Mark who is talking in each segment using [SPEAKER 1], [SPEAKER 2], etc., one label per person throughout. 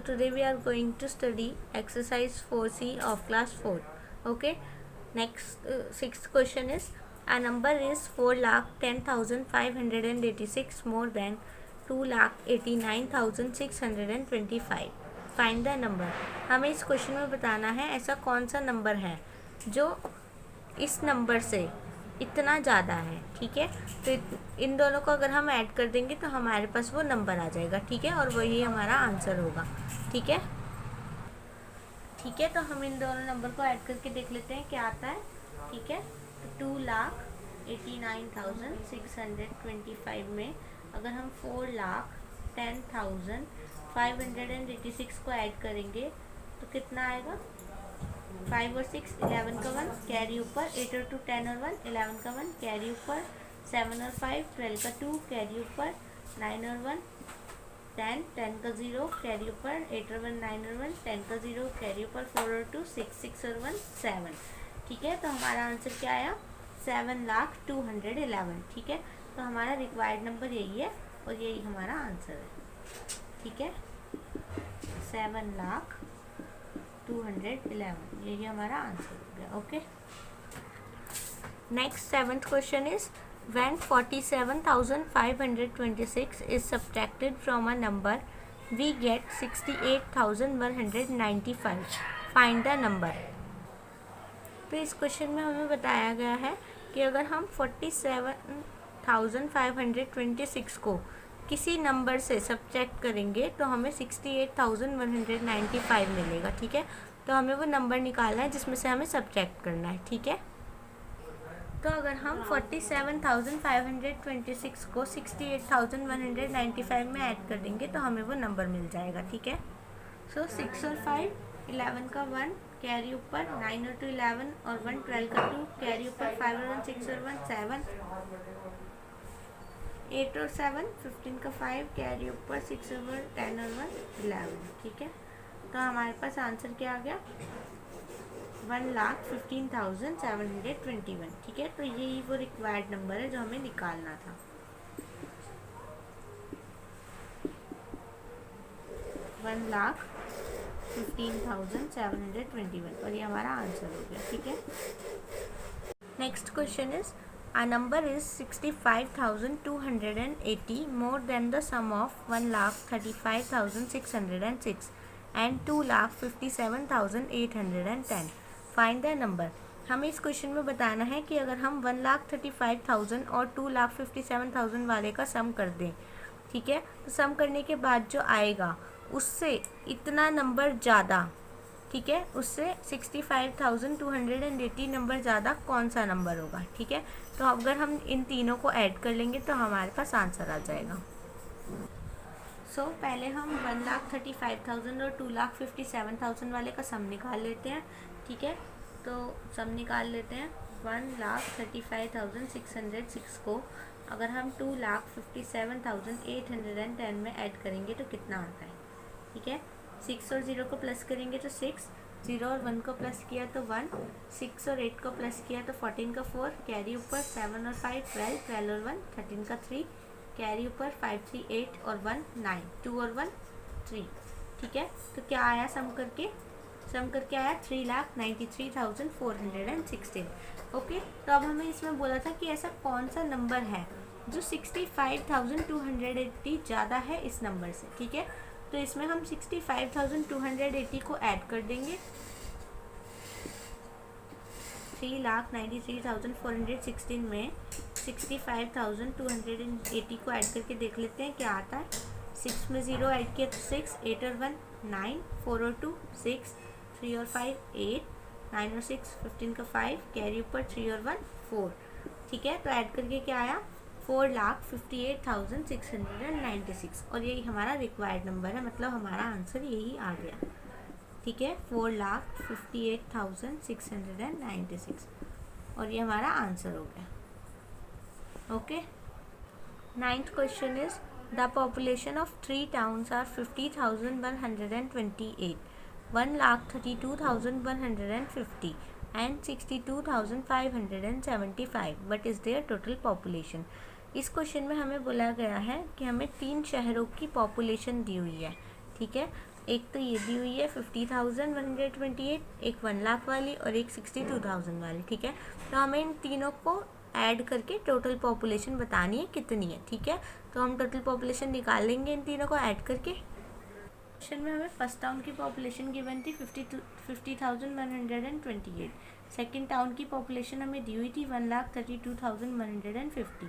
[SPEAKER 1] today we are going to study exercise 4C of class 4. Okay. Next, sixth question is, a number is 4,10,586 more than 2,89,625. Find the number. हमें इस question में बताना है ऐसा कौन सा नंबर है जो इस नंबर से इतना ज़्यादा है. ठीक है, तो इन दोनों को अगर हम ऐड कर देंगे तो हमारे पास वो नंबर आ जाएगा. ठीक है, और वही हमारा आंसर होगा. ठीक है, तो हम इन दोनों नंबर को ऐड करके देख लेते हैं क्या आता है. ठीक है, तो 2,89,625 में अगर हम 4,10,586 को ऐड करेंगे तो कितना आएगा. 5 और 6 11 का 1 कैरी ऊपर, 8 और 2 10 और 1 11 का 1 कैरी ऊपर, 7 और 5 12 का 2 कैरी ऊपर, 9 और 1 10 10 का 0 कैरी ऊपर, 8 और 1 9 और 1 10 का 0 कैरी ऊपर, 4 और 2 6 6 और 1 7. ठीक है, तो हमारा आंसर क्या आया 7,02,11. ठीक है, तो हमारा रिक्वायर्ड नंबर यही है और यही हमारा आंसर है. ठीक है, 7,02,11 यही हमारा आंसर हो गया. Okay, next seventh question is, when 47,526 is subtracted from a number we get 68,195. find the number. तो इस क्वेश्चन में हमें बताया गया है कि अगर हम 47,526 को किसी नंबर से सब्ट्रैक्ट करेंगे तो हमें 68,195 मिलेगा. ठीक है, तो हमें वो नंबर निकालना है जिसमें से हमें सब्ट्रैक्ट करना है. ठीक है, तो अगर हम 47,526 को 68,195 में ऐड कर देंगे तो हमें वो नंबर मिल जाएगा. ठीक है, सो 6 और 5 11 का 1 कैरी ऊपर, 9 और 2 11 और 1 12 का 2 कैरी ऊपर, 5 और 1 6 और 1 7, 8 और 7 15 का 5 कैरी ऊपर, 6 और 1 10 और 1 11. ठीक है, तो हमारे पास आंसर क्या आ गया 1,15,721. ठीक है, तो यही वो रिक्वायर्ड नंबर है जो हमें निकालना था. 1,15,721 और ये हमारा आंसर हो गया. ठीक है, next question is, a number is 65,280 more than the sum of 1,35,606 and 2,57,810. Find the number. हमें इस क्वेश्चन में बताना है कि अगर हम 1,35,000 और 2,57,000 वाले का सम कर दें. ठीक है, तो सम करने के बाद जो आएगा उससे इतना नंबर ज़्यादा. ठीक है, उससे 65,280 नंबर ज़्यादा कौन सा नंबर होगा. ठीक है, तो अगर हम इन तीनों को ऐड कर लेंगे तो हमारे पास आंसर आ जाएगा. सो पहले हम 1,35,000 और 2,57,000 वाले का सम निकाल लेते हैं. ठीक है, तो सम निकाल लेते हैं. 1,35,606 को अगर हम 2,57,810 में ऐड करेंगे तो कितना आता है. ठीक है, 6 और 0 को प्लस करेंगे तो 6, 0 और 1 को प्लस किया तो 1, 6 और 8 को प्लस किया तो 14 का 4 कैरी ऊपर, 7 और 5 12 12 और 1 13 का 3 कैरी ऊपर, 5 3 8 और 1 9 2 और 1 3. ठीक है, तो क्या आया सम करके आया 3,93,416. ओके, तो अब हमें इसमें बोला था कि ऐसा कौन सा नंबर है जो 65,280 ज़्यादा है इस नंबर से. ठीक है, तो इसमें हम 65,280 को ऐड कर देंगे 3,93,416 में 65,280 को ऐड करके देख लेते हैं क्या आता है. 6 में 0 ऐड किया तो 6, 8 और 1 9, 4 और 2 6, 3 और 5 8, 9 और 6 15 का 5 कैरी ऊपर, 3 और 1 4. ठीक है, तो ऐड करके क्या आया 4,58,696 और यही हमारा रिक्वायर्ड नंबर है. मतलब हमारा आंसर यही आ गया. ठीक है, 4,58,696 और ये हमारा आंसर हो गया. Okay, ninth question is, the population of 3 towns are 50,128, 1,32,150 and 62,575. What is their total population? इस क्वेश्चन में हमें बोला गया है कि हमें 3 शहरों की पॉपुलेशन दी हुई है. ठीक है, एक तो ये दी हुई है 50,128, एक 1 लाख वाली और एक 62,000 वाली, ठीक है। तो हमें इन तीनों को ऐड करके टोटल पॉपुलेशन बतानी है कितनी है, ठीक है। तो हम टोटल पॉपुलेशन निकाल लेंगे इन तीनों को ऐड करके। क्वेश्चन में हमें फर्स्ट टाउन की पॉपुलेशन गिवन थी 50,128, सेकेंड टाउन की पॉपुलेशन हमें दी हुई थी 1,32,150,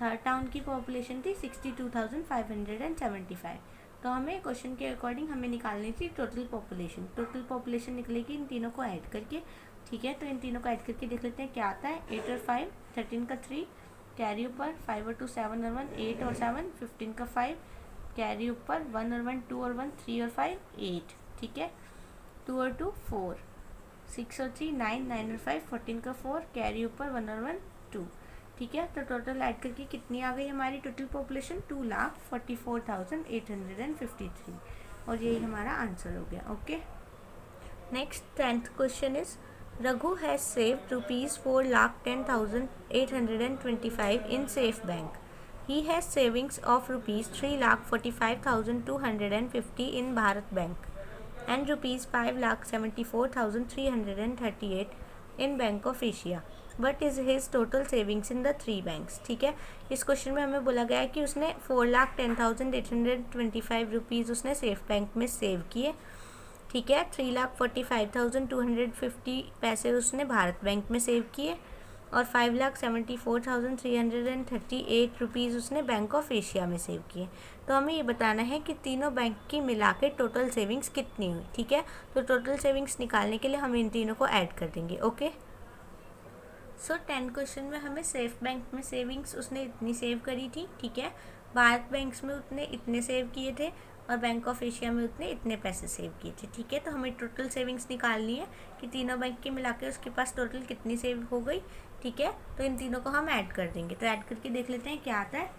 [SPEAKER 1] थर्ड टाउन की पॉपुलेशन थी 62,575। तो हमें क्वेश्चन के अकॉर्डिंग हमें निकालनी थी टोटल पॉपुलेशन। टोटल पॉपुलेशन निकलेगी इन तीनों को ऐड करके, ठीक है। तो इन तीनों को ऐड करके देख लेते हैं क्या आता है। 8 और 5, 13 का 3, कैरी ऊपर 5 और 2 7 और 1 8 और 7, 15 का 5, कैरी ऊपर 1 और 1 2 और 1 3 और 5 8, ठीक है। 2 और 2 4, 6 और 3 9 9 और 5 14 का 4, कैरी ऊपर 1 और 1 2, ठीक है। तो टोटल ऐड करके कितनी आ गई हमारी टोटल पॉपुलेशन 2,44,853, और यही हमारा आंसर हो गया। Okay, next 10th question is Raghu has saved ₹4,10,825 in Safe Bank. He has savings of ₹3,45,250 in Bharat Bank and ₹5,74,338 in Bank of Asia. What is his total savings in the three banks? ठीक है, इस question में हमें बोला गया है कि उसने 4,10,825 उसने सेफ बैंक में सेव किए, ठीक है। 3,45,250 पैसे उसने भारत बैंक में सेव किए और 5,74,338 उसने बैंक ऑफ एशिया में सेव किए। तो हमें ये बताना है कि तीनों बैंक की मिला के टोटल सेविंग्स कितनी हुई, ठीक है। तो टोटल सेविंग्स निकालने के लिए हम इन तीनों को ऐड कर देंगे। ओके, सो 10 क्वेश्चन में हमें सेफ बैंक में सेविंग्स उसने इतनी सेव करी थी, ठीक है। भारत बैंक्स में उतने इतने सेव किए थे और बैंक ऑफ एशिया में उतने इतने पैसे सेव किए थे, ठीक है। तो हमें टोटल सेविंग्स निकालनी है कि तीनों बैंक के मिला के उसके पास टोटल कितनी सेव हो गई, ठीक है। तो इन तीनों को हम ऐड कर देंगे। तो ऐड करके देख लेते हैं क्या आता है।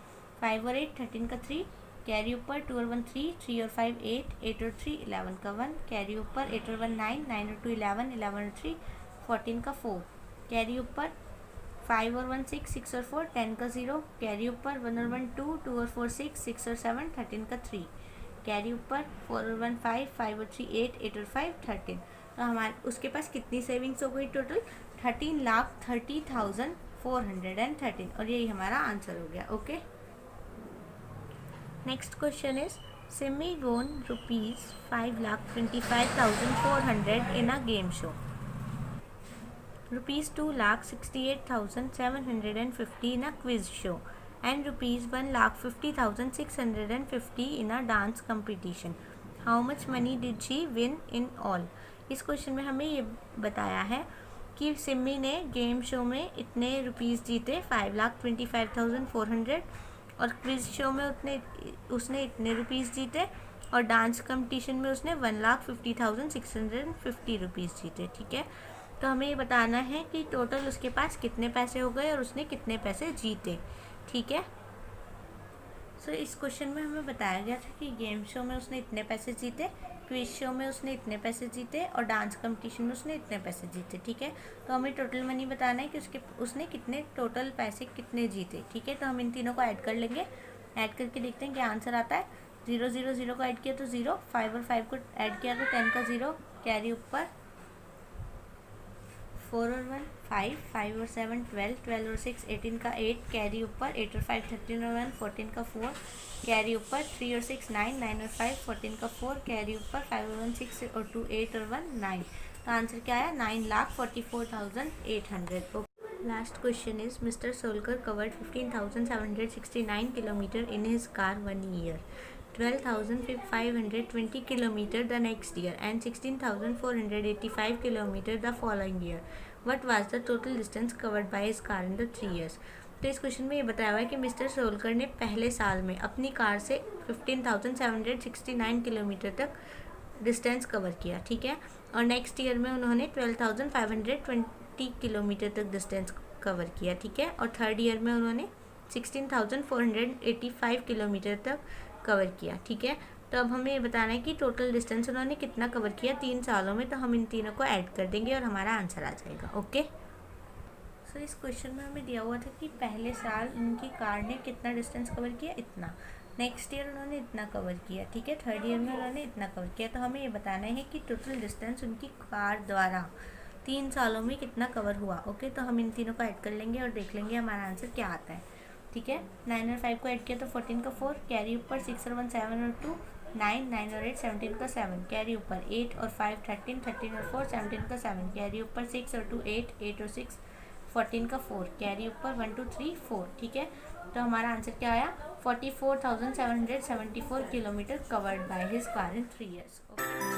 [SPEAKER 1] 5 और 8 13 का 3, कैरी ऊपर 2 और 1 3, 3 और 5 8, 8 और 3 11 का 1, कैरी ऊपर 8 और 1 9, 9 और 2 11, 11 और 3 14 का 4, कैरी ऊपर 5 और 1 6, 6 और 4 10 का 0, कैरी ऊपर 1 और 1 2, 2 और 4 6, 6 और 7 13 का 3, कैरी ऊपर 4 और 1 5, 5 और 3 8, 8 और 5 13। तो हमारे उसके पास कितनी सेविंग्स हो गई टोटल 13,30,413, और यही हमारा आंसर हो गया। Okay, next question is Simi वोन ₹5,25,400 in a game show. ₹2,68,750 in a quiz show and ₹1,50,650 in a dance competition. How much money did she win in all? इस क्वेश्चन में हमें ये बताया है कि सिमी ने गेम शो में इतने रुपीज़ जीते 5,25,400, और क्विज शो में उसने इतने रुपीज़ जीते, और डांस कंपटीशन में उसने 1,50,650 रुपीज़ जीते, ठीक है। तो हमें ये बताना है कि टोटल उसके पास कितने पैसे हो गए और उसने कितने पैसे जीते, ठीक है। सो इस क्वेश्चन में हमें बताया गया था कि गेम शो में उसने इतने पैसे जीते, क्विज शो में उसने इतने पैसे जीते, और डांस कंपटीशन में उसने इतने पैसे जीते, ठीक है। तो हमें टोटल मनी बताना है कि उसने कितने टोटल पैसे कितने जीते, ठीक है। तो हम इन तीनों को ऐड कर लेंगे। ऐड करके देखते हैं क्या आंसर आता है। 0 0 0 को ऐड किया तो 0, 5 और 5 को ऐड किया तो 10 का 0, कैरी ऊपर 4 और 1 5, 5 और 7 12, 12 और 6 18 का 8, कैरी ऊपर 8 और 5 13 और 1 14 का 4, कैरी ऊपर 3 और 6 9, 9 और 5 14 का 4, कैरी ऊपर 5 और 1 6 और 2 8 और 1 9। तो आंसर क्या आया 9,44,800। Last question is mister Solkar covered 15,769 kilometre in his car 1 year, 12,520 kilometer the next year and 16,485 kilometer the following year. What was the total distance covered by his car in the 3 years? तो इस question में ये बताया हुआ है कि mister Solkar ने पहले साल में अपनी कार से 15,769 किलोमीटर तक डिस्टेंस कवर किया, ठीक है। और नेक्स्ट ईयर में उन्होंने 12,520 किलोमीटर तक डिस्टेंस कवर किया, ठीक है। और थर्ड ईयर में उन्होंने 16,485 किलोमीटर तक कवर किया, ठीक है। तो अब हमें ये बताना है कि टोटल डिस्टेंस उन्होंने कितना कवर किया 3 सालों में। तो हम इन तीनों को ऐड कर देंगे और हमारा आंसर आ जाएगा। ओके, सो इस क्वेश्चन में हमें दिया हुआ था कि पहले साल उनकी कार ने कितना डिस्टेंस कवर किया, इतना। नेक्स्ट ईयर उन्होंने इतना कवर किया, ठीक है। थर्ड ईयर में उन्होंने इतना कवर किया। तो हमें ये बताना है कि टोटल डिस्टेंस उनकी कार द्वारा 3 सालों में कितना कवर हुआ। ओके, तो हम इन तीनों को ऐड कर लेंगे और देख लेंगे हमारा आंसर क्या आता है, ठीक है। 9 और 5 को ऐड किया तो 14 का 4, कैरी ऊपर 6 और 1 7 और 2 9, 9 और 8 17 का 7, कैरी ऊपर 8 और 5 13, 13 और 4 17 का 7, कैरी ऊपर 6 और 2 8, 8 और 6 14 का 4, कैरी ऊपर 1 2 3 4, ठीक है। तो हमारा आंसर क्या आया, 44,774 kilometre covered by his car in 3 years।